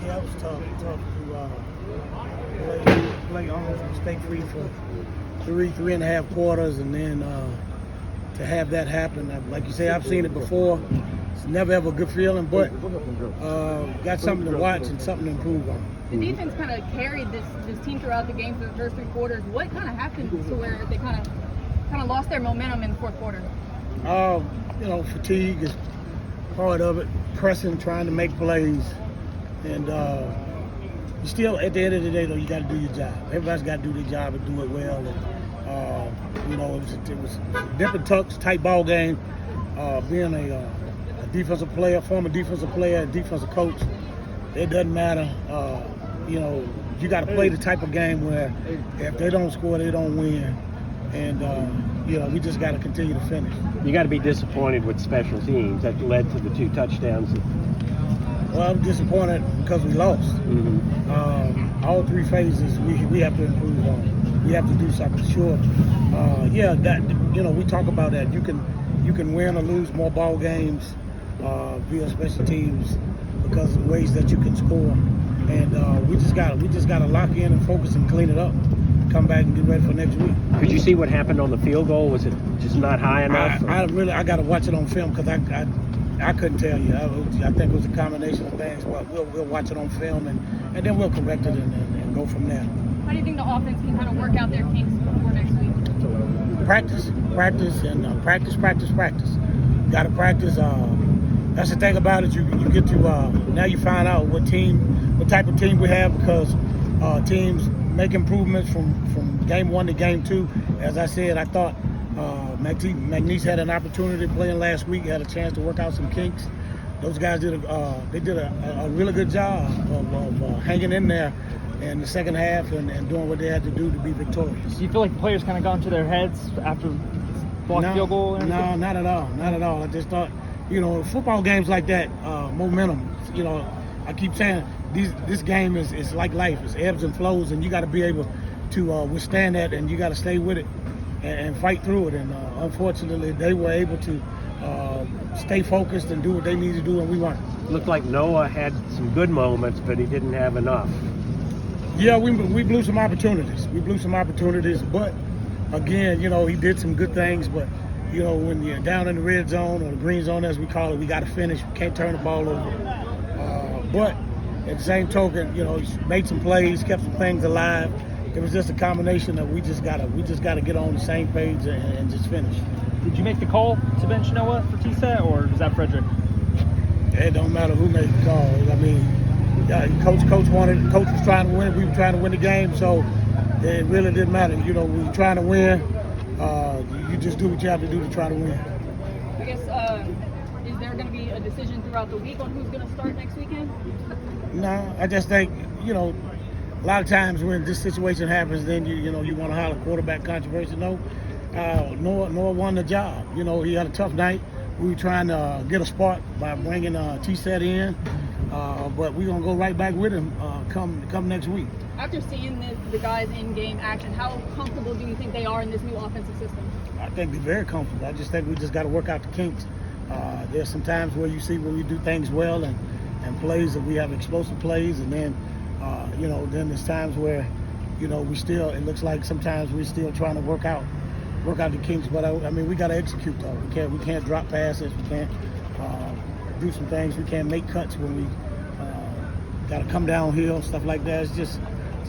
yeah, it was tough to play almost mistake-free for three and a half quarters, and then to have that happen. Like you say, I've seen it before. It's never ever a good feeling, but got something to watch and something to improve on. The defense kind of carried this team throughout the game for the first three quarters. What kind of happened to where they kind of lost their momentum in the fourth quarter? Fatigue is part of it. Pressing, trying to make plays, and you still, at the end of the day, though, you got to do your job. Everybody's got to do their job and do it well. And, it was different tight ball game. Being a defensive player, former defensive player, defensive coach, it doesn't matter. You got to play the type of game where if they don't score, they don't win. And, we just got to continue to finish. You got to be disappointed with special teams that led to the 2 touchdowns. Well, I'm disappointed because we lost. Mm-hmm. All 3 phases we have to improve on. We have to do something. Sure. We talk about that. You can win or lose more ball games via special teams because of the ways that you can score. And we just got to lock in and focus and clean it up. Come back and get ready for next week. Could you see what happened on the field goal? Was it just not high enough? I got to watch it on film because I couldn't tell you. I think it was a combination of things, but we'll watch it on film and then we'll correct it and go from there. How do you think the offense can kind of work out their kinks before next week? Practice, and practice. Got to practice. That's the thing about it. You get to now you find out what type of team we have because teams make improvements from game 1 to game 2. As I said, I thought McNeese had an opportunity playing last week, had a chance to work out some kinks. Those guys did a really good job of hanging in there in the second half and doing what they had to do to be victorious. Do you feel like the players kind of got into their heads after blocked field goal? No, not at all. I just thought, football games like that, momentum. I keep saying this game is like life. It's ebbs and flows, and you got to be able to withstand that, and you got to stay with it and fight through it. And unfortunately, they were able to stay focused and do what they need to do, and we weren't. Looked like Noah had some good moments, but he didn't have enough. Yeah, we blew some opportunities. But again, he did some good things. But when you're down in the red zone or the green zone, as we call it, we got to finish. We can't turn the ball over. But at the same token, he made some plays, kept some things alive. It was just a combination that we just gotta get on the same page and just finish. Did you make the call to bench Noah for T-Set, or was that Frederick? It don't matter who made the call. I mean, coach was trying to win. We were trying to win the game, so it really didn't matter. We were trying to win. You just do what you have to do to try to win. I guess, is there going to be a decision throughout the week on who's going to start next weekend? No, I just think, a lot of times when this situation happens, then you want to holler quarterback controversy. No, Noah won the job. He had a tough night. We were trying to get a spark by bringing T-Set in, but we're going to go right back with him come next week. After seeing the guys in game action, how comfortable do you think they are in this new offensive system? I think they're very comfortable. I just think we just got to work out the kinks. There's some times where you see when we do things well and plays that we have explosive plays, and then then there's times where it looks like sometimes we're still trying to work out the kinks. But we got to execute though. We can't drop passes. We can't do some things. We can't make cuts when we got to come downhill, stuff like that. It's just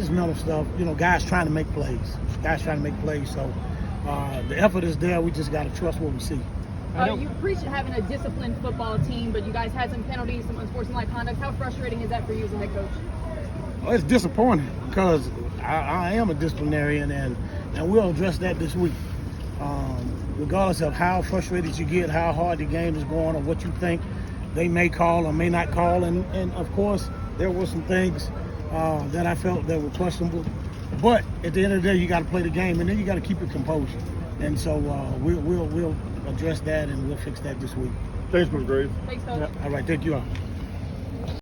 mental stuff. Guys trying to make plays. So the effort is there. We just got to trust what we see. You preach having a disciplined football team, but you guys had some penalties, some unsportsmanlike conduct. How frustrating is that for you as a head coach? Well, it's disappointing because I am a disciplinarian, and we'll address that this week. Regardless of how frustrated you get, how hard the game is going, or what you think they may call or may not call. And of course, there were some things that I felt that were questionable. But at the end of the day, you got to play the game, and then you got to keep your composure. And so we'll address that, and we'll fix that this week. Thanks, McNeese. Thanks, Coach. All right, thank you all.